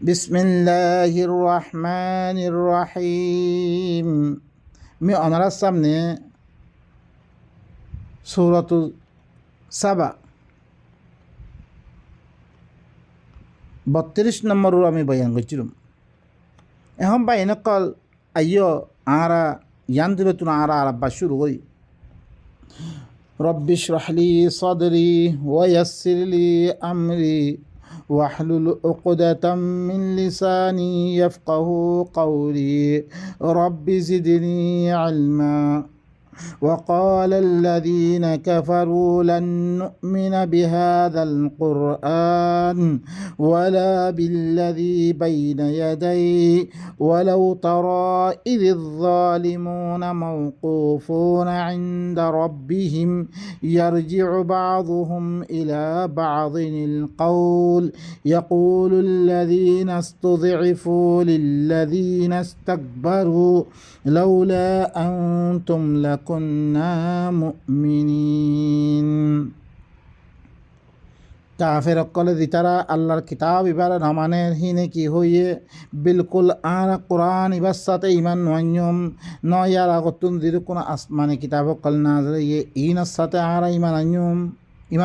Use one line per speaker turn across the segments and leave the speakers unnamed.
বিসমিল্লাহির রহমানির রহিম। আমি অনারার সামনে সূরাতু সাবা 32 নম্বর আমি বয়ান করছিলাম। এখন বাইনকল আইয় আরা ইয়ান দিলে তুমি আরা আরাব্বা শুরু করি। রব্বি ইশরাহ লি সাদরি ওয়া ইয়াসসির লি আমরি واحلل عقدة من لساني يفقه قولي رب زدني علما وقال الذين كفروا لن نؤمن بهذا القرآن ولا بالذي بين يديه ولو ترى إذ الظالمون موقوفون عند ربهم يرجع بعضهم إلى بعض القول يقول الذين استضعفوا للذين استكبروا لولا أنتم لكنا مؤمنين। কাফের অকলে দিতারা আল্লাহর কিতাব ইবার নামানের হিনে কি হইয়ে বিলকুল আর কোরআন ইবার সাথে ইমান নয়ম নয়ার আগতুন দির কোনো আসমানি কিতাব অকল না ইয়ে ইনার সাথে আর ইমান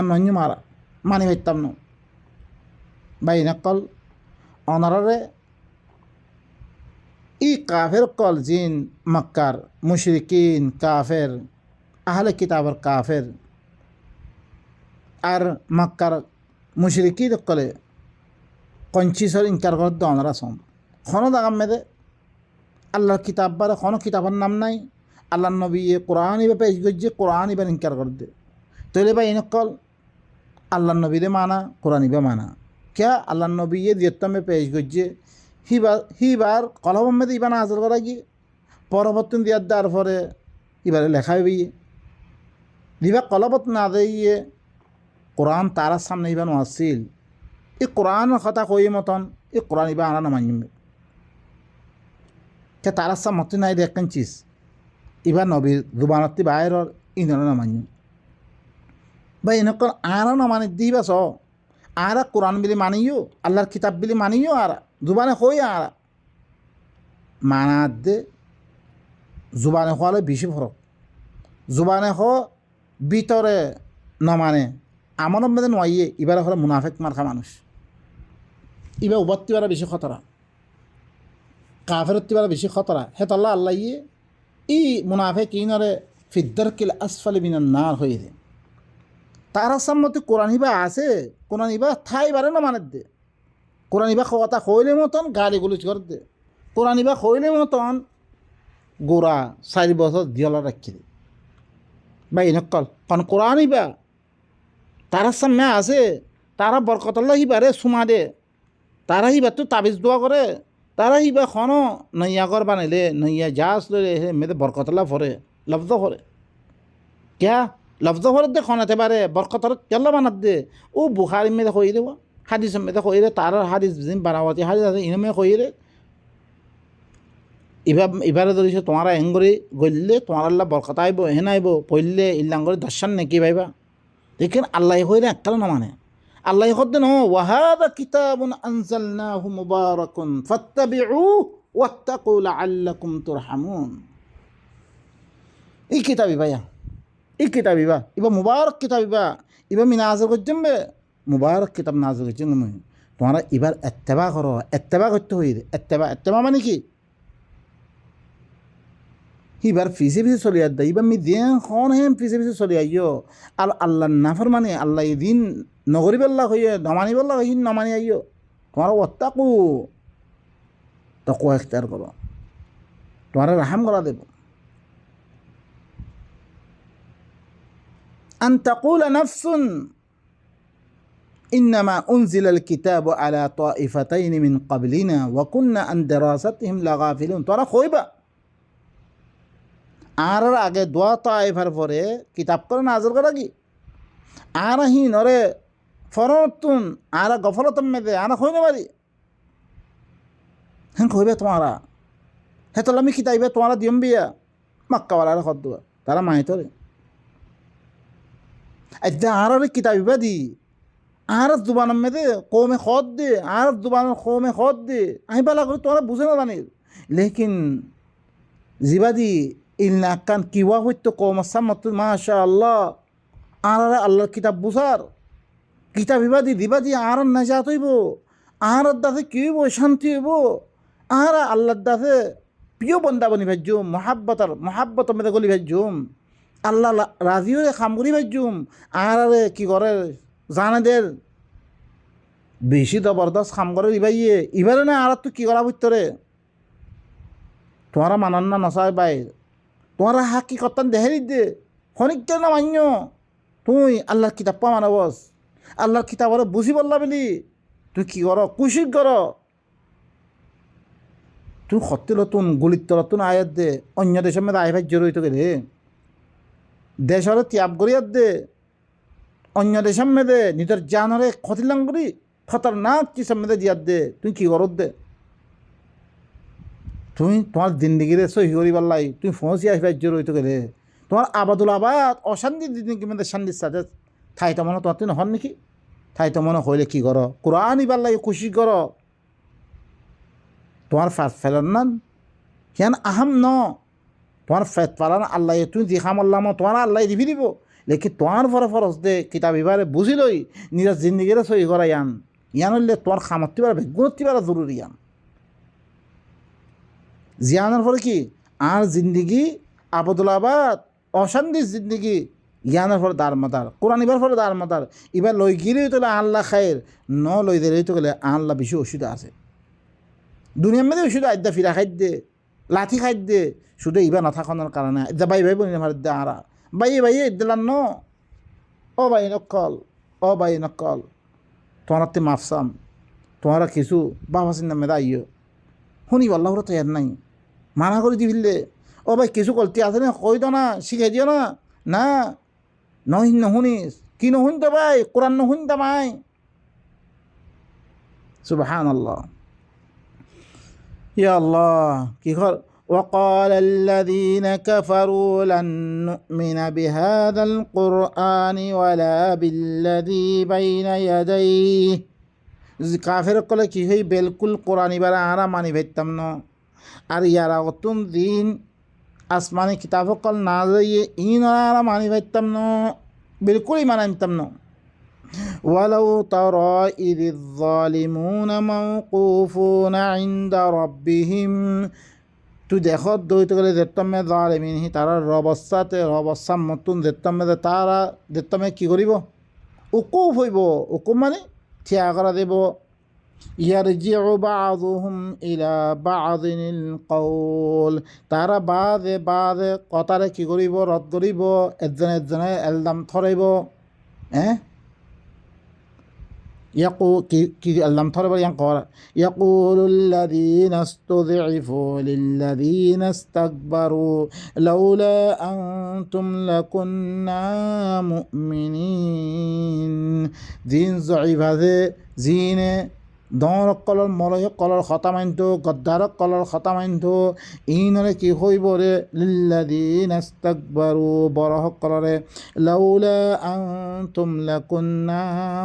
নয়ম আর মানি পাইতাম ন বাই নকল অনারে ই কাফের কল জিন মক্কার মুশরিকিন কাফের আহলে কিতাবের কাফের আর মক্কার মুশরিকিন কলে কঞ্চিসর ইনকার কর দনরা সম খন দাগাম মেদে আল্লাহর কিতাব বারে কোনো কিতাবের নাম নাই। আল্লাহ নবী কোরআন ইবে পেশ গজ্জে কোরআন ইবার ইনকার কর দে তৈলে বা ইনকল আল্লাহ নবীরে মানা কোরআন ইবে মানা क्या আল্লাহ নবী দিয়ত্তমে পেশ গজ্জে হিবার কলম মেদে ইবা নাজর করা গিয়ে পরবর্তী দিয়ার দেওয়ার পরে এবারে লেখা হইবে দিবা কলবত না দিয়ে কোরআন তার সামনে ইবানো আসিল এই কোরআনের কথা কই মতন এই কোরআন ইবা আনা না মানিবে কে তার সামনে নাই দেখেন চিজ ইবা নবীর জুবানতি বাইরের ইনারা না মানি বা এনেকল আনা না মানে দিবা স আরা কোরআন বিলি মানিও আল্লাহর কিতাব বিলি মানিও আর জুবানে হই আর মানাত দে জুবানে হলে বেশি ফরক জুবানে হ ভিতরে নমানে আমন মেদে নয় এবার হলে মুনাফেক মার্কা মানুষ এবার উবাত্তিবার বেশি খতরা কাফেরত্তিবার বেশি খতরা হেতল্লা আল্লাহ ই মুনাফেক ইনরে ফিদ্দার কিল আসফালি মিনান নার হয়ে দে তার সম্মতি কোরআন হিবা আছে কোরআন হিবা থাই বারে না মানে দে কোরআন হিবা কথা হইলে মতন গালি গুলিজ করে দে কোরআন হিবা হইলে মতন গোড়া 4 বছর দিয়ালা রাখি দে বা ইনকল কারণ কোরআন হিবা তারা সামনে আছে তারা বরকতল্লা হিবারে সুমা দে তারা হিবা তো তাবিজ দোয়া করে তারা হিবা খনো নইয়া ঘর বানাইলে নইয়া জাহাজ লইলে মেয়েদের বরকতল্লা ফরে লফজ ফরে ক্যা লফজ ফরে দে খনাতে পারে বরকতর কেল্লা বানাত দে ও বুখারি মেয়েদের কই দেব হাদিস মেয়েদের কই রে তার হাদিস জিম বানাওয়াতি হাদিস আছে ইনমে কই রে এবারে ধরিছে তোমারা এঙ্গরি গললে তোমার আল্লাহ বরকত আইব হেন আইব পড়লে ইল্লাঙ্গরি দর্শন নাকি ভাইবা দেখেন আল্লাহ হইলে একটা না মানে আল্লাহ হদ্দেন ওয়াহাদা কিতাবুন আনজালনাহু মুবারাকুন ফাত্তাবিউ ওয়াত্তাকু লাআল্লাকুম তুরহামুন। এই কিতাবি ভাইয়া এই কিতাবি বা ইবা মুবারক কিতাবি বা ইবা মি নাজর করছেন বে মুবারক কিতাব নাজর করছেন তোমরা এবার এত্তেবা করো এত্তেবা করতে হইলে এত্তেবা মানে কি হিবার ফিসে ফিসে চলে আর ইবার মি দিয়ে খন হেম ফিসে ফিসে চলে আইও আর আল্লাহ নাফর মানে আল্লাহ দিন নগরী বেল্লা হইয়ে নমানি বেল্লা হই নমানি আইও তোমার অত্তাকু তকু এখতিয়ার করো তোমার রাহাম করা দেব আন তাকুলা নাফসুন ইন্নামা উনজিলাল কিতাবু আলা তাইফাতাইন মিন ক্বাবলিনা ওয়া কুননা আন দিরাসাতিহিম লাগাফিলুন। তোরা কইবা আর আগে দোয়া তাইফার পরে কিতাব করে নাজর করা কি আর হি নরে ফরতুন আর গফলতম মেদে আর হইনে পারি হ্যাঁ কইবে তোমারা হে তো আমি কিতাইবে তোমারা দিয়ম বিয়া মাক্কাওয়ালার খদ দোয়া তারা মাই তোরে আজ্ঞা আর কিতাবিবা দি আর জুবান মেদে কৌমে খদ দে আর জুবানের কৌমে খদ দে আমি বালা করে তোরা বুঝে না জানি লেকিন জিবাদি ইলনা কান কিওয়া হইতো কৌম সামত মাশা আল্লাহ আর আল্লাহর কিতাব বুঝার কিতাব ইবাদি দিবাদি আর নাজাত হইব আর দাসে কি হইব শান্তি হইব আর আল্লাহর দাসে প্রিয় বন্দাবনি ভাজ্যুম মহাব্বত মেদে গলি ভাজ্যুম আল্লাহ রাজি হয়ে খাম করি ভাজ্যুম আর কি করে জানেদের বেশি জবরদস্ত খাম করে ইবাইয়ে ইবারে না আর তো কি করা ভিতরে তোমারা মানান না নসায় বাই তোমারা হাকি কর্তান দেহে দে খনিক না মান্য তুই আল্লাহর কিতাব পা মানবস আল্লাহর কিতাব বুঝি বললা বলি তুই কি কর কুশিক কর তুই সত্যি তুন গুলির তলতুন আয়াত দে অন্য দেশের মধ্যে আয় ভাই জড়িত গেলে দেশরে ত্যাগ করিয়ার দে অন্য দেশের মেদে নিজের জানরে ক্ষতিলাম করি খতরনাক কিসের মেদে দিয়ার দে তুই কি করত দে তুই তোমার জিন্দিগিরে সহি করিবার লাই তুই ফসি আসবে জড়িত গেলে তোমার আবাদুল আবাদ অশান্তি জিন্দিগি মেদে শান্তির সাথে ঠাই তো মনে তোমার তুই নহন নাকি ঠাই তো মনে হইলে কি কর কোরআন ইবার লাগে খুশি কর তোমার ফাঁস ফেলার না কেন আহাম ন তোমার ফেত পালান আল্লাহ তুই জিখাম আল্লাহ তোমার আল্লাহ দিবি দিব লেকিন তোমার পরে ফরস দে কিতাব এবারে বুঝি লই নিজের জিন্দিগিরে সহি করা ইয়ান হইলে তোমার খামতি পারা গুণতি পারা জরুরি জিয়ানোর ফলে কি আর জিন্দিগি আবদুলাবাদ অশান্তির জিন্দিগি জ্ঞানের ফলে দার মাতার কোরআন ইবার ফলে দার মাতার এবার লই গিলেই তো আল্লাহ খায়ের ন লই দিলেই তো গেলে আল্লাহ বেশি ওষুধ আছে দুনিয়ার মধ্যে ওষুধ আদ্যা ফিরা খাদ্যে লাঠি খাদ্যে শুধু ইবা না থাকানোর কারণে ইদা বাই ভাই বলি আমার ইদ্যা আরা বাইয়ে ইদ্দালান ন ও বাই নকল তোমার তে মাফসাম তোমারা কিছু বাবা চিন্তা মেদা আইয় শুনি আল্লাহর তো এর নাই মানা করে দি ফিরলে ও ভাই কিছু গলতি আছে না কই তো না শিখাই দিও না নহুনিস কি নহুনতে ভাই কোরআন নহুনতে ভাই সুবহানাল্লাহ ইয়া আল্লাহ কি কর وقال الذين كفروا لن نؤمن بهذا القرآن ولا بالذي بين يديه কাফের কলে কি হই বিলকুল কোরআন এবার আরা মানি ভেততাম ন আর ইয়ারা অতুন দিন আসমানি কিতাব কল না যাইয়ে ইন আরা মানি ভেততাম ন বিলকুলই মানাইতাম ন ولو ترى إذ الظالمون موقوفون عند ربهم তুই দেখো দইতে গেলে দেখতামে জালিমিন তারা রবস্থার মতন দেখতামে তারা দেখতামে কি করিব উকুফ হইব উকুফ মানে থিয়া করা দেব ইয়ারজিউ বাযুহুম ইলা বাযিনিল কওল তারা বাদে কথারে কি করিব রদ করিব এজনে এলদাম থরাইব اللهم طلب ينقر يقول الذين استضعفوا للذين استكبروا لولا أنتم لكنا مؤمنين دين ضعيف هذا زين দর কলর মলয় কলর খতামাইন্ত গদ্দার কলর খতামাইন্ত ইনরে কি হইব রে লিল্লাযিনা ইস্তাকবারু বরহ কলরে লাউলা আনতুম লাকুন্না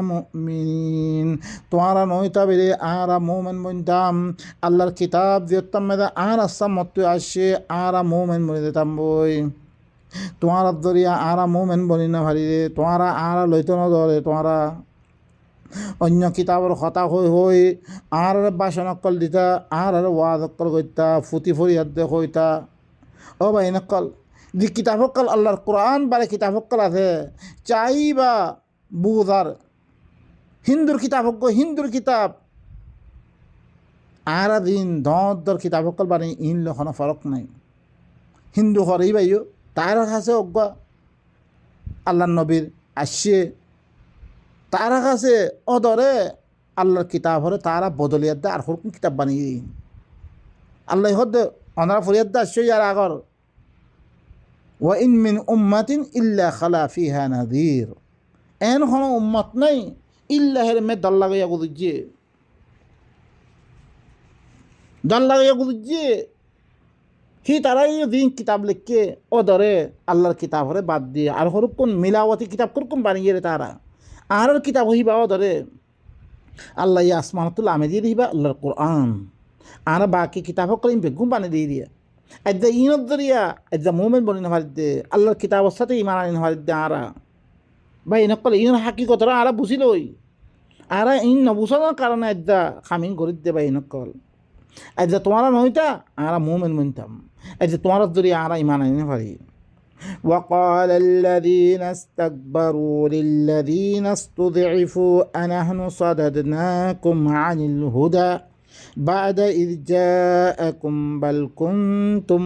মুমিনিন তোমরা নয়তা বেরে আরা মুমিন বনতাম আল্লাহর কিতাব দিতাম মেদা আর আসামত আসে আরা মুমিন বনে দিতাম বই তোমার দরিয়া আরা মুমিন বনি না ভারি রে তোমরা আরা লইতো না ধরে তোমরা অন্য কিতাবর কথা হই আর বাসন অকল দিতা আর ওয়াজ অকল কইতা ফুটি ফরিয়াদ দে কইতা ও ভাই নকল দি কিতাব অকল আল্লাহর কোরআন বারে কিতাব অকল আছে চাইবা বুঝার হিন্দুর কিতাব আর দিন দর কিতাব অকল বারে ইন লখনো ফরক নাই হিন্দু হরেই ভাইও তার কাছে অজ্ঞা আল্লাহ নবীর আসছে তারা কাছে অদরে আল্লাহর কিতাব হরে তারা বদলিয়াত দে আর হরকুন কিতাব বানিয়ে আল্লাহ হদ অনারা ফরিয়াদ দা আসছে আর আগর ওয়া ইন মিন উম্মাতিন ইল্লা খালা ফিহা নাযীর এন কোনো উম্মত নাই ইল্লা হের মে দল লাগাইয়া গুদুজিয়ে হি তারাই দিন কিতাব লিখকে অদরে আল্লাহর কিতাব হরে বাদ দিয়ে আর হরকুন মিলাওয়াতি কিতাব করকুন বানিয়ে তারা আর কিতাব হইবাও ধরে আল্লাহ আসমানতুল আমে দিয়ে দিবা আল্লাহর কোরআন আর বাকি কিতাব করিম বেগুম বানিয়ে দিয়ে দিয়া এদ্দা ইনত দরিয়া এদ্দা মোমেন বনিন হারিদ্দে আল্লাহর কিতাবের সাথে ইমান আনিন হারিদ্দে আরা বা in-call in হাকিকতরা Ara বুঝিলই Ara in নবুসানোর কারণে এদ্দা খামিন করিদ্দে বা ইনকল এদ্দা তোমারা নইতা আরা মোমেন মনতাম এদ্দা তোমার দরিয়া আরা ইমান আনিন পারি وقال الذين استكبروا للذين استضعفوا أنحن صددناكم عن الهدى بعد إذ جاءكم بل كنتم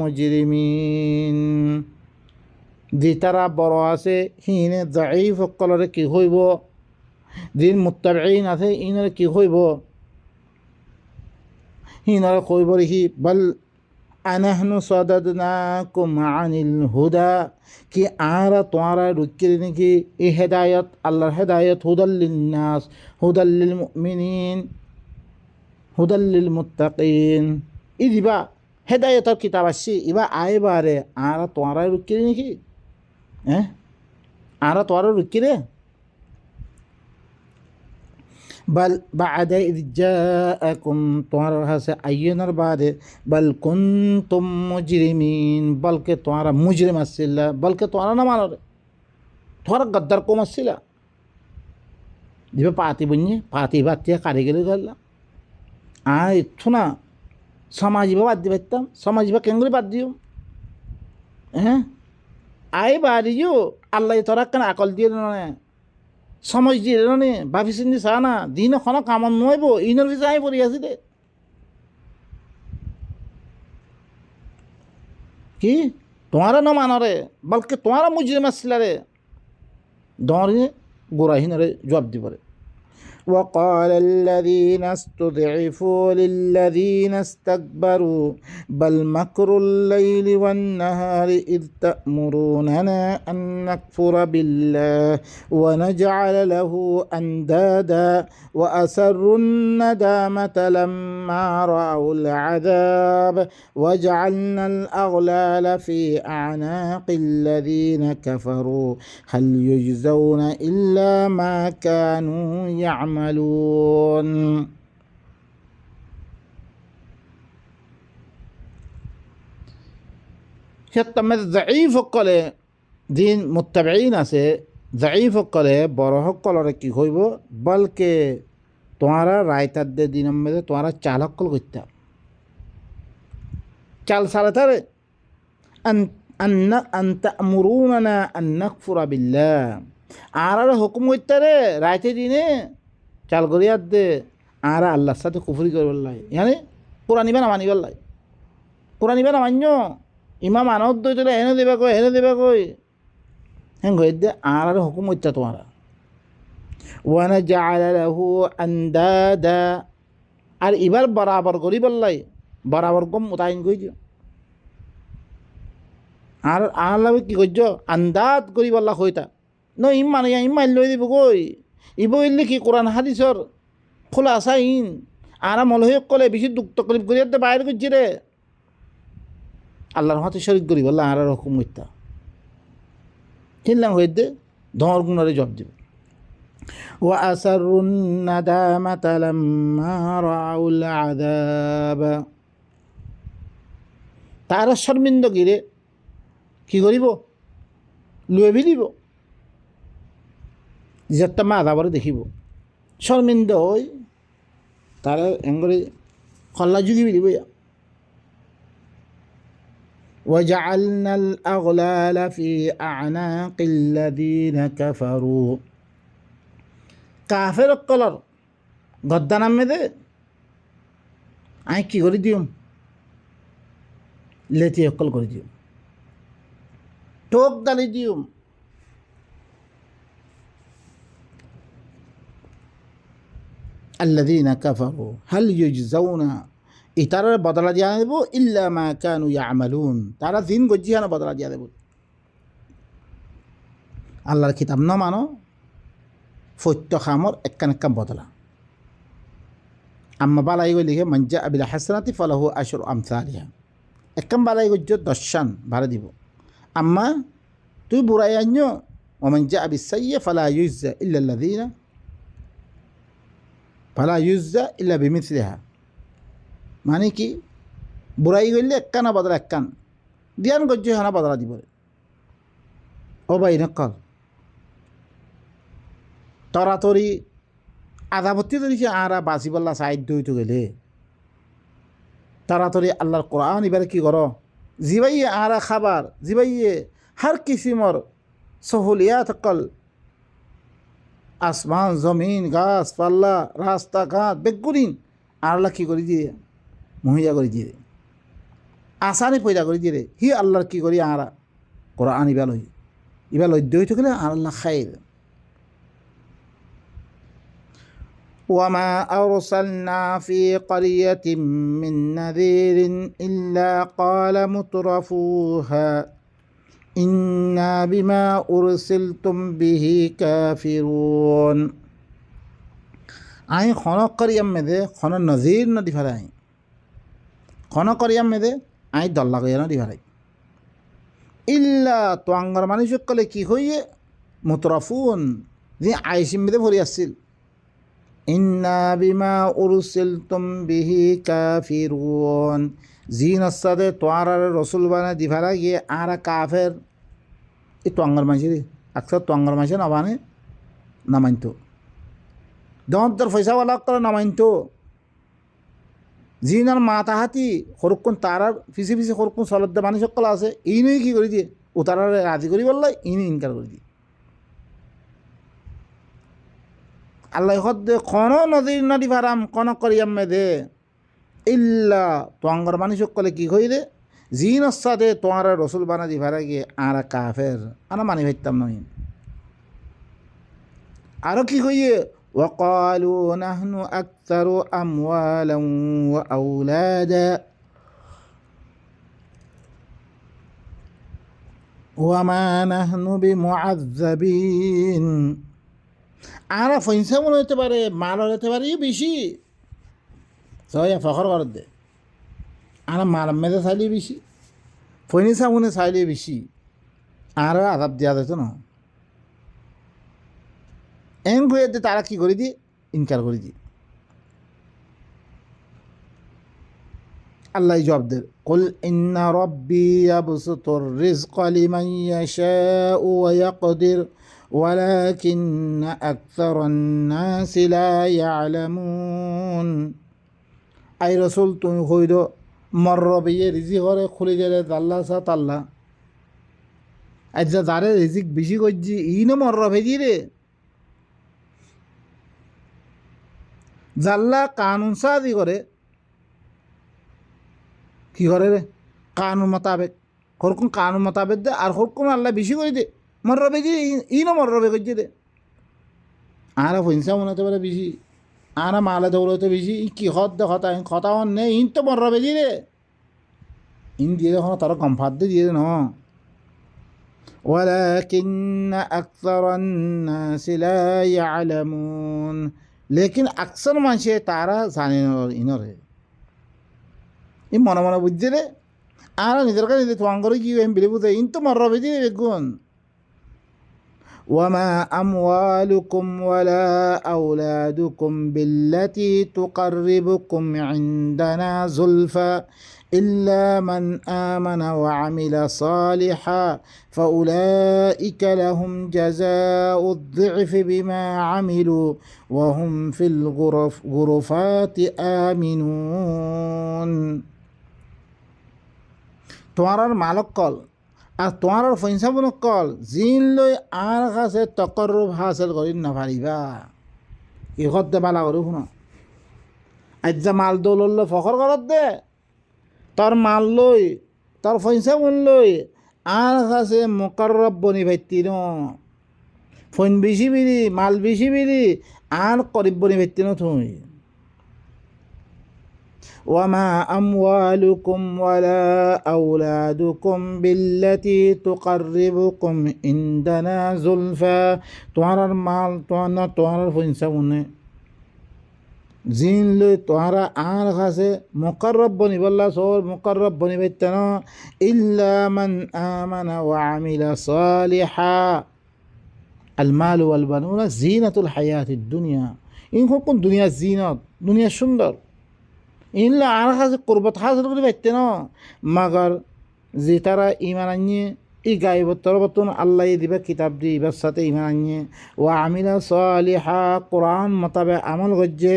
مجرمين দি তারা বড় আছে হিনে জাইফ সকলরে কি হইব দিন মুত্তাবিঈন আছে ইনরে কি হইব হিনরে কইব রিহি বল আনাহনু সাদাদনাকুম আনিল হুদা কি আরা তোমরা রুকিয়ে নাকি এই হেদায়ত আল্লাহর হেদায়ত হুদাল্লিন নাস হুদাল্লিল মুমিনিন হুদাল্লিল মুত্তাকিন ই দিবা হেদায়তর কিতাব আসছি ইবা আইবারে আরা তোমরা রুকিয়ে নাকি হ্যাঁ আরা তোমরা রুকিয়ে بل بعد إذ جاءكم তোমার কাছে আইয়নার বাদে বল কুনতুম মুজরিমিন বলকে তোমরা মুজরিম আসছিলা বলকে তোমরা না মানরে তোমরা গদ্দার কম আসছিলা দিবে পাতি বন্যে পাতি বাতিয়া কারে গেলে গেল ইচ্ছু না সমাজিবা বাদ দিয়ে পারতাম সমাজিবা কেঙ্গুলি বাদ দিও হ্যাঁ আই বাড়িও আল্লাহ তোরা কেন আকল দিয়ে না সমজ দিয়ে নে ভাবি চিন্তি চা না দিন এখন কামত নহব ইনৰ পিছে আহি পৰি আছিলে কি তোমারা ন মানরে বলকে তোমারা মুজরিম আসছিলারে দরে গোড়াহীনরে জবাব দিবরে وقال الذين استضعفوا للذين استكبروا بل مكر الليل والنهار إذ تأمروننا أن نكفر بالله ونجعل له أندادا وأسروا الندامة لما رأوا العذاب وجعلنا الأغلال في أعناق الذين كفروا هل يجزون إلا ما كانوا يعملون সেতমে জাইফ সকলে দিন মুত্তাবিঈন আছে জাইফ সকলে বড় সকলরে কি হইব বলকে তোমারা রায়তার দে দিন মেয়ে তোমারা চাল সকল করতে চাল সালাতারে আন তা'মুরুনানা আন নাকফুরা বিল্লাহ আর হুকুম করতে রে রাইতে দিনে চাল করিয়ার দে আর আল্লাহর সাথে কুফরি করবার লাই মানে কোরআন ইবা না মানিবার লাই কোরআন ইবা না মান্য ইমা মানত দই তোলে হেনে দেবা কই হ্যাঁ গই দে আর হুকুম করতে তোমারা ওয়ানা জাআলা লাহু আন্দাদা আর ইবার বরাবর করিবার লাই বরাবর কম মোতায়েন কই দিও আর আল্লাহ কি করছ আন্দাজ করিবার লা হইতা ন ইমান লই দিব কই ইব ইল্লি কি কোরআন হাদিসর খোলা আসাইন আরা মলহক কলে বেশি দুঃখ তকলিফ করিয়াতে বাইরে করছি রে আল্লাহর হাতে শরিক করি বললা আর হুকুম মিথ্যা চিনলাম হয়ে দে ধর গুণরে জব দিব ওয়া আসারুন নাদামাতা লাম্মা রাউল আযাব তারা শর্মিন্দগিরে কি করিব লুয়ে দিব যেটা মা আদাবরে দেখিব শর্মিন্দ হই তারা এঙ্গরে খল্লা যুগি দিব وجعلنا الأغلال في أعناق الذين كفروا কাফের কলর গদ্দা নামে দে আই কি করে দিও লেতি অকল করে দিও টোক দালি দিও الذين كفروا هل يجزون ইতার বদলা দিয়া দেব ইল্লা মা কানু ইয়ামালুন তারা দিন গজ্জিয়ানো বদলা দিয়া দেব আল্লাহর কিতাব ন মানো ফত্য খামর একখান একখান বদলা আম্মা বালাই গই লিখে মঞ্জা আবিল হাসনাতি ফলাহু আশরু আমসালিহা একখান বালাই গজ্জ 10 ভাড়া দিব আম্মা তুই বুড়াই আন্য ওমান জা বিসাইয়্যা ফালা ইউজজা ইল্লা আল্লাযীনা ফালা ইউজজা ইল্লা বিমিসলিহা। মানে কি, বুড়াই করলে একখানা বদলা একখান দিয়ান গজ্য হানা বদলা দিব। ও ভাই নকল তরাতরি আদাবত্তি ধরিছে আরা বাঁচিবল্লা সাহায্য হইতে গেলে তাড়াতাড়ি আল্লাহর কোরআন এবারে কি করো, জিবাইয়ে আরা খাবার, জিবাইয়ে হার কিসিমর সহলিয়াত কল, আসমান জমিন গাছ পাল্লা রাস্তাঘাট বেগুরিন আল্লাহ কি করে দিয়ে মহিয়া করে দিয়ে আসানি পয়দা করে দিয়ে হি আল্লাহর কি করি আরা কোরআন ইবা লদ্য হইতে গেলে আল্লাহ খাইর। وما أرسلنا في قرية من نذير إلا قال مترفوها إنا بما أرسلتم به كافرون। আই খনক করিয়াম মেদে খন নজির নদী ফেলাই খন করিয়াম মেদে আই দল্লা করিয়া নদী ফেলাই ইল্লা তোয়াঙ্গর মানুষ কলে কি হইয়ে মুতরফুন যে আইসিম মেদে ভরি আসছিল ইন্না বিমা উরসিলতুম বিহি কাফিরুন জিন আসাদে তোয়ার রসুল বানে দিভারা গিয়ে আরা কাফের এই তোয়াঙ্গর মানুষের আকসার তোয়াঙ্গর মানুষের নবানে না মানতো দর পয়সাওয়ালা করে না মানতো জিনার মাথা হাতি সরক্ষণ তারার পিছে পিছে সরক্ষণ চলতে মানুষ সকল আছে ইনুই কি করে দিয়ে ও তারা রাজি করি বললে ইনি ইনকার করে দিয়ে আল্লাহ হদ্দে খন নদীর নদী ভারাম কন করিয়াম মেদে ইল্লা তোয়াঙ্গর মানুষ সকলে কি হইলে জিন সাথে তোমার রসুল বানা দি ভাড়া গিয়ে আর কাফের আনা মানি ভাইতাম নয় আরও কি হইয়ে وقالوا نحن أكثر أموالا وأولادا وما نحن بمعذبين। আরা ফইনসা মনে হতে পারে মাল হতে পারে বেশি সয়া ফখর কর দে আরা মাল মেদে চাইলে বেশি ফইনসা মনে চাইলে বেশি আর আদাব দেওয়া যেত না এন হয়ে তারা কি করে দিয়ে ইনকার করে দিয়ে আল্লাহ জবাব দে কুল ইন্না রাব্বি ইয়াবসুতুর রিজকা লিমান ইয়াশাউ ওয়া ইয়াকদির ওয়ালাকিন্না আকসারান নাসি লা ইয়ালামুন। আই রাসূল তুমি কইর মর রব্বিয়ে রিজিক করে খুলে গেলে আল্লাহ সাথ আল্লাহ আজ যারে রিজিক বেশি করছি ইনো মর রবে দি রে জাল্লা কানুন সাদি করে কি করে রে কানুন মোতাবেক হরকুন কানুন মোতাবেক দে আর হরকুন আল্লাহ বেশি করে দে মর রবে দি ইনো মর রবে করছে দে আর পয়সা মনে হতে পারে বেশি আর মালে দৌড়তে বেশি ই কি হত দে কথা কথা নেই ইন তো মর রবে দি রে ইন দিয়ে দেখো তারা কমফাত দিয়ে দে ন ওয়ালাকিন্না আকসারান নাসি লা ইয়ালামুন লেকিন আকসার মানুষে তারা জানে ইনরে ই মনে মনে বুঝছে রে আর নিজের কাছে নিজে তোমার করে কি বিলে বুঝে ইন তো মর রবে দিয়ে বেগুন ওয়ামা আমওয়ালুকুম ওয়ালা আওলাদুকুম বিল্লাতি তুকাররিবুকুম ইনদানা যুলফা إلا من آمن وعمل صالحا فأولئك لهم جزاء الضعف بما عملوا وهم في الغرفات آمنون। তোমার মালক কল আর তোমার ফইনসাবন কল জিন লই আর কাছে তকরুব হাসিল করি না পারিবা ই করতে বালা করু শুনো আজ যা মাল দৌল ফখর করত দে তার মাল লই তার পয়সা মন লই আর কাছে মোকাররব বনি ভাইতি ন ফোন বেশি বিড়ি মাল বেশি বিড়ি আর করিব বনি ভাইতি ন তুই ওয়ামা আমওয়ালুকুম ওয়ালা আওলাদুকুম বিল্লাতি তুকাররিবুকুম ইনদানা যুলফা তোমার মাল তোমার পয়সা মনে জিন লই তোহারা আর কাছে মুকাররব বনি বললা সর মুকাররব বনি বাইতানো ইল্লা মান আমানা ওয়া আমিলা সালিহা আল মাল ওয়াল বানুনা জিনাতুল হায়াতিদ দুনিয়া, ইন কোন দুনিয়ার জিনত, দুনিয়া সুন্দর, ইনলা আর কাছে করবত হাজির করে পাইতে ন, মাগার যে তারা ইমান আনিয়ে এই গাইবত্তর বর্তন আল্লাহ দিবা কিতাব দি এবার সাথে ইমান আনিয়ে ও আমিলা সালিহা কোরআন মোতাবেক আমল করছে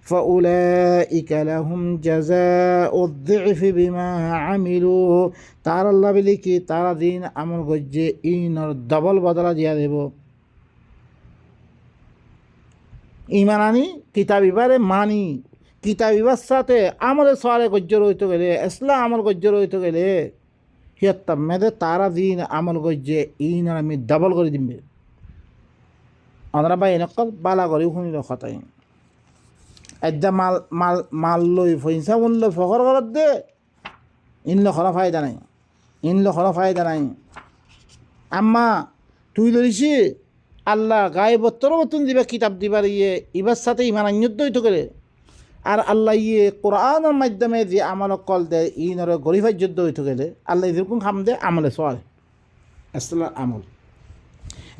ফাউলাইকা লাহুম জাযাউদ যিফি বিমা আমিলু, তার আল্লাহ বলি কি তারা দিন আমল করছে ইনর ডবল বদলা দিয়া দেব। ইমান আনি কিতাব ইবারে মানি, কিতাব ইবার সাথে আমলে সোয়ালে গজ্য রইতে গেলে এসলা আমল গজ্য রইতে গেলে হিয়াত্তাম মেদে তারা দিন আমল গজ্যে ইন আমি ডাবল করে দিবে। আমরা বা এনেকল বালা করে শুনিল কথাই একটা মাল মাল মাল লই পয়সা বলল ফখর করার দে, ইনলো খরা ফায়দা নাই, ইনলো খরা ফায়দা নাই। আম্মা তুই লইছি আল্লাহ গায়েবত্তর মতন দিবা কিতাব দিবার ইয়ে ইবার সাথে ইমান আন্যদ্য হইতে গেলে আর আল্লাহ ইয়ে কোরআনের মাধ্যমে যে আমল কল দেয় ইনরে গরিফার যুদ্ধ হইতে গেলে আল্লাহ যেরকম খাম দেয় আমলে সল এসলার আমল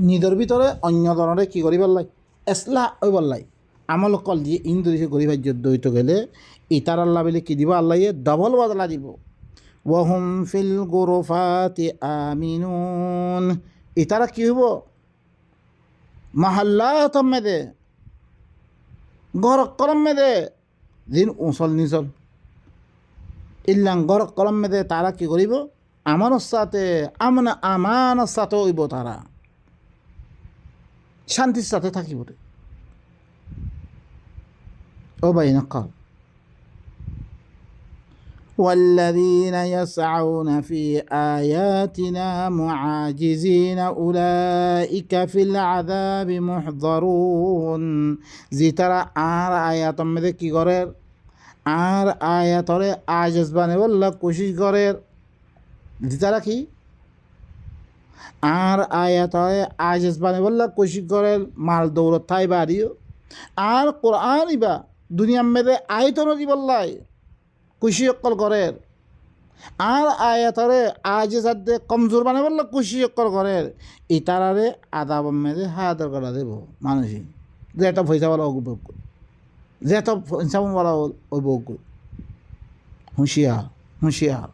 নিজের ভিতরে অন্য ধরনের কী করি বললাই এসলা ওই বললাই আমল কল দিয়ে ইন ধরেছে গরিফার যুদ্ধ হইতে গেলে ইতার আল্লাহ বলে কী দিব আল্লাহ ইয়ে ডবল বদলা দিব। ওয়াহুম ফিল গুরুফাতি আমিনুন, ইতারা কী হইব মহল্লাত মেদে গরক কলম মেদে দিন উঁচল নিচল ইল্লাং গরক কলম মেদে তারা কি করিব আমানের সাথে আমানের সাথে হইব, তারা শান্তির সাথে থাকিব। ও ভাই নকল والذين يسعون في آياتنا معاجزين أولئك في العذاب محضرون, যে তারা আর আয়াত মধ্যে কি করে আর আয়াতরে আজজ বানে বললা কোশিশ করে, যে তারা কি আর আয়াতরে আজজ বানে বললা কোশিশ করে মাল দৌলত থাই বাড়িও আর কোরআন ইবা দুনিয়ার মধ্যে আয়তন দি বললাই খুশি অক্কল করের আর আয়াতরে আজে সাধ্যে কমজোর মানে বললো খুশি অক্কল করের ইতারারে আদাব মেরে হায়াতের করা দেব মানুষই যে একটা পয়সাওয়ালা উপভোগ করি, যে একটা পয়সাওয়ালা উপভোগ করি। হুঁশিয়ার হুঁশিয়ার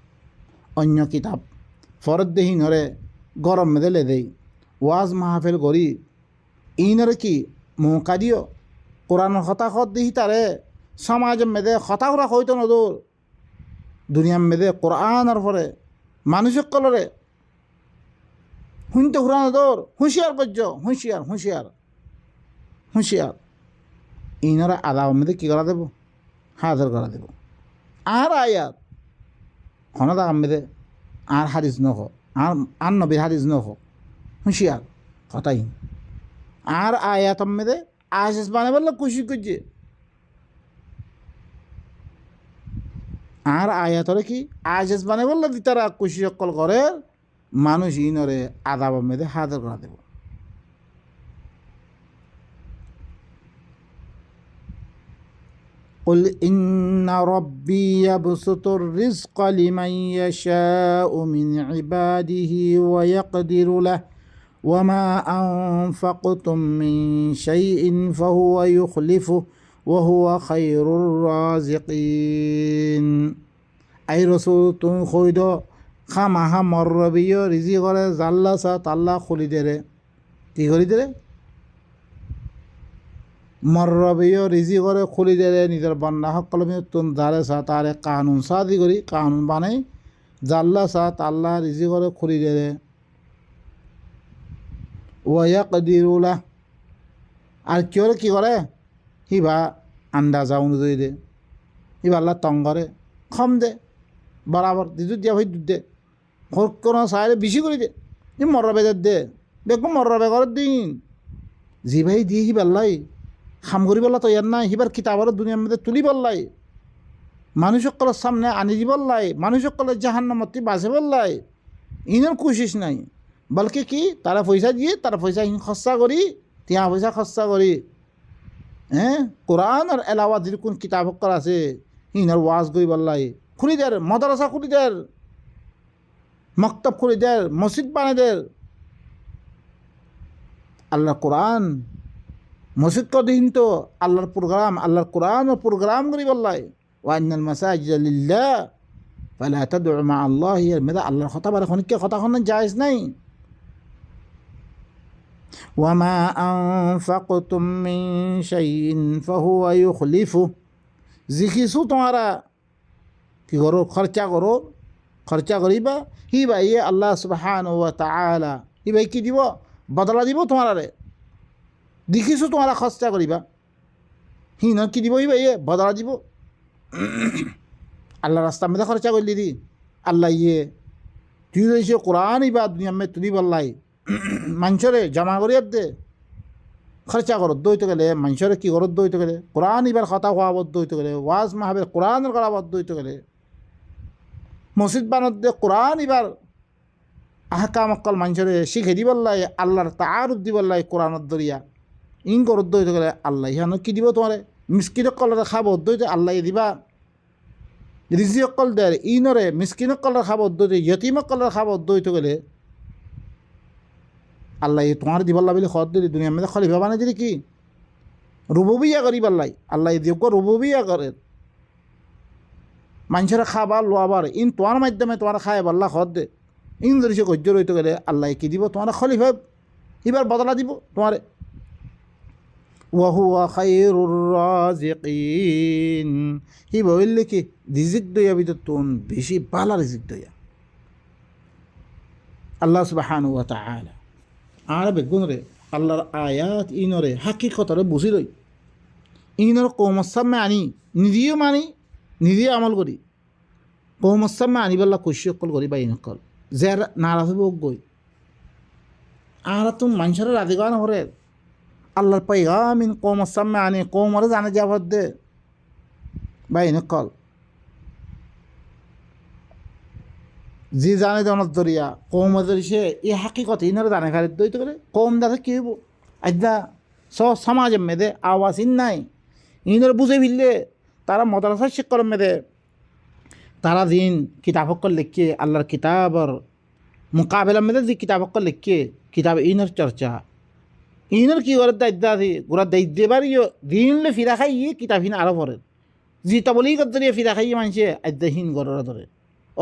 অন্য কিতাব ফরত দেহি নরে গরম মেদে লে দেই ওয়াজ মাহফিল করি ইনরে কি মৌকা দিও কোরআন হতাশত দিহি তারে সমাজের মেদে হতাশরা হইতো নদূর দুনিয়ার মেদে কোরআনের পরে মানুষের কলরে শুনতে ঘুরানো দৌড় হুঁশিয়ার করছ হুঁশিয়ার হুঁশিয়ার হুঁশিয়ার ইনারা আদাব মেদে কী করা দেব হাজার করা দেব। আর আয়াত হনদা মেদে আর হারিস নখ আর নবীর হারিস নখ হুঁশিয়ার কথাই আর আয়াত মেদে আশেষ বানে বললো খুশি করছে আর আয়াতরে কি আজেজ বানে বললো দি তারা খুশি অকল করে মানুষ ইনরে আদাব মেদে হাজার করা দেব। قل إن ربي يبسط الرزق لمن يشاء من عباده ويقدر له وما أنفقتم من شيء فهو يخلفه وهو خير الرازقين। আই রসুল তুমি কইদ খামাহা মরবিও রিজি করে জাল্লা সা তাল্লা খুলি দেরে কি করি দেরে মরবিও রিজি করে খুলি দেরে নিজের বন্যা সকল তুন দারে সা তারে কানুন সাদি করি কানুন বানাই জাল্লা সা তাল্লা রিজি করে খুলি দেরে ওয়াকদিরুলা আর কেউ কি করে হিবা আন্দাজা অনুযায়ী দে হিবা আল্লাহ তং করে কম দে বরাবর দিদুর দিয়া ভাই দুধ দে কোনো সাইলে বেশি করে দে ই মর্রা বেজার দে দেখো মর্রা বেগরের দিন জি ভাই দিয়ে হি পাল্লাই খাম করি পাল্লা তৈয়ার নাই হিবার কিতাবার দুনিয়ার মধ্যে তুলি পাল্লাই মানুষ সকলের সামনে আনি দি পাল্লাই মানুষ সকলের জাহান্নামতি বাঁচে পাল্লাই ইনের কোশিস নাই বলকে কি তারা পয়সা দিয়ে তারা পয়সা খরচা করি তিয়া পয়সা খরচা করি হ্যাঁ কোরআন আর এলাওয়া যেরকম কিতাব হকর আছে ইনার ওয়াজ গই বললাই খুলি দেয় মাদ্রাসা খুলি দেয় মক্তব খুলি দেয় মসজিদ বানাই দেয় আল্লাহর কোরআন মসজিদ কদিন তো আল্লাহর প্রোগ্রাম, আল্লাহর কোরআন ও প্রোগ্রাম করি বললাই ওয়াইনাল মাসাজিদা লিল্লাহ ফালা তাদউ মা আল্লাহি মেদা আল্লাহর কথা বারে খনিকে কথা খন জায়েজ নাই। ওয়ামা আনফাকতুম মিন শাইইন ফাহুয়া ইউখলিফু, যি কিছু তোমরা কি করো খরচা করিবা হিবা ইয়ে আল্লাহ সুবহানাহু ওয়া তাআলা হিবাই কি দিব, বদলা দিব তোমারে। দেখিছো তোমরা খরচা করিবা হি না কি দিব হিবা ইয়ে বদলা দিব। আল্লাহ রাস্তা মধ্যে খরচা করলি দি আল্লাহ ইয়ে তুই রয়েছে কোরআন ইবা দুনিয়া মে তুলি বললাই মানুষরে জমা করিয়ার দে খরচা করত দইতে গেলে মানুষরে কি করত দইতে গেলে কোরআন ইবার কথা হওয়াবদ্ধ হইতে গেলে ওয়াজ মাহাবের কোরআনের করাবদ্ধ হইতে গেলে মসজিদ বানত দে কোরআন ইবার আহকাম অকল মানুষরে শিখে দিবল্লাই আল্লাহর তাআরুফ দিবল্লাই কোরআনত দরিয়া ইন করত দইতে গেলে আল্লাহ ইহানো কি দিব তোমারে মিসকিন কলরে খাব দইতে আল্লাহ দিবা রিজি অকল দেয় ইনরে মিসকিন কলর খাব দইতে ইয়তিম কলর খাব দইতে গেলে আল্লাহ তোমার দিবাল্লা বলে খত দিলি দুনিয়ার মধ্যে খলিফা বানাই দিলি কি রুবুবিয়া করি পাল্লাই আল্লাহ দিও রুবুবিয়া করে মানুষের খাবার লোয়াবার ইন তোমার মাধ্যমে তোমার খায় পাল্লা খত দে ইন ধরে সে গজ্য রইতে গেলে আল্লাহ কি দিব তোমার খলিফা এবার বদলা দিব তোমার। ওয়াহুয়া খায়রুর রাজিকিন, হি বললে কি রিজিক দইয়া ভিতর তুন বেশি বালা রিজিক দইয়া আল্লাহ সুবহানাহু ওয়া তাআলা। আর বেগুন রে আল্লাহর আয়াত ইনরে হাকিকতরে বুঝি লই ইনর কৌমর সামনে আনি নিদিও মানি নিদিও আমল করি কৌমর সামনে আনি বললা কুশি অকল করি বা ইনকল যে নারাজ হইব গই আর তুমি মানুষের রাজি গান হরে আল্লাহর পাইগাম ইন কৌমর সামনে আনি কৌমরে জানে যাবার দে বা ইনকল যে জানে জনত দরিয়া কৌম দরিছে এ হাকিকত ইনারে জানে খালি দইতে করে কৌম দাসে কি হইব আজ্ঞা সমাজের মেয়েদে আওয়াজ ইন নাই ইনারে বুঝে ফিরলে তারা মদ্রাসার শিক্ষর মেয়েদে তারা দিন কিতাব হকল লিখিয়ে আল্লাহর কিতাবর মোকাবেলার মেয়েদে যে কিতাব হকল লিখিয়ে কিতাব ইনার চর্চা ইনার কি করে দায়িত্ব আছে গোড়া দায়িত্ব এবার দিনলে ফিরা খাই ইয়ে কিতাবহীন আরো পড়ে যে তাবলিগ দরিয়া ফিরা খাইয়ে মানুষে আদ্যাহীন গড়রা ধরে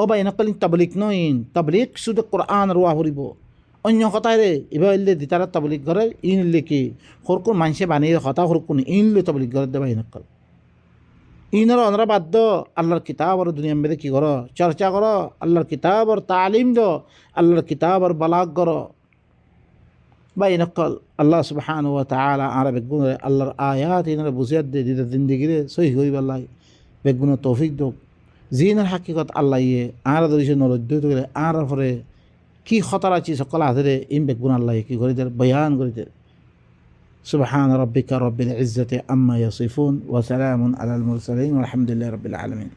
ও বা এনেকল তাবলিক নইন তাবলিক শুধু কোরআন রোয়া হরিব অন্য কথায় রে এবার দি তারা তাবলিক ঘরে ইনলে কি সরকুন মানুষে বানিয়ে কথা সরকুন ইনলে তাবলিক ঘরে দেবা এনেকল ইনর অনরা বাধ্য আল্লাহর কিতাব আর দুনিয়া মেয়েদের কি করো চর্চা করো আল্লাহর কিতাব আর তালিম দো আল্লাহর কিতাব আর বালাগ করো বা এনেকল আল্লাহ সুবহানাহু ওয়া তাআলা আর বেগুন আল্লাহর আয়াত ইনরা বুঝিয়ে দে দিতে জিন্দিগিরে সহি হইব আল্লাহ বেগুন তৌফিক দো জিনের হাকিকত আল্লাহ ইয়ে আর ধরেছে নলজ্জ গেলে আর পরে কি খতর আছে সকল হাজারে ইম বেগুন আল্লাহ কি করে দেয় বয়ান করে দেয়। সুবহান রাব্বিকা রাব্বিল ইজ্জাতি আম্মা ইয়াসিফুন ওয়া সালামুন আলাল মুরসালিন ওয়া আলহামদুলিল্লাহি রাব্বিল আলামিন।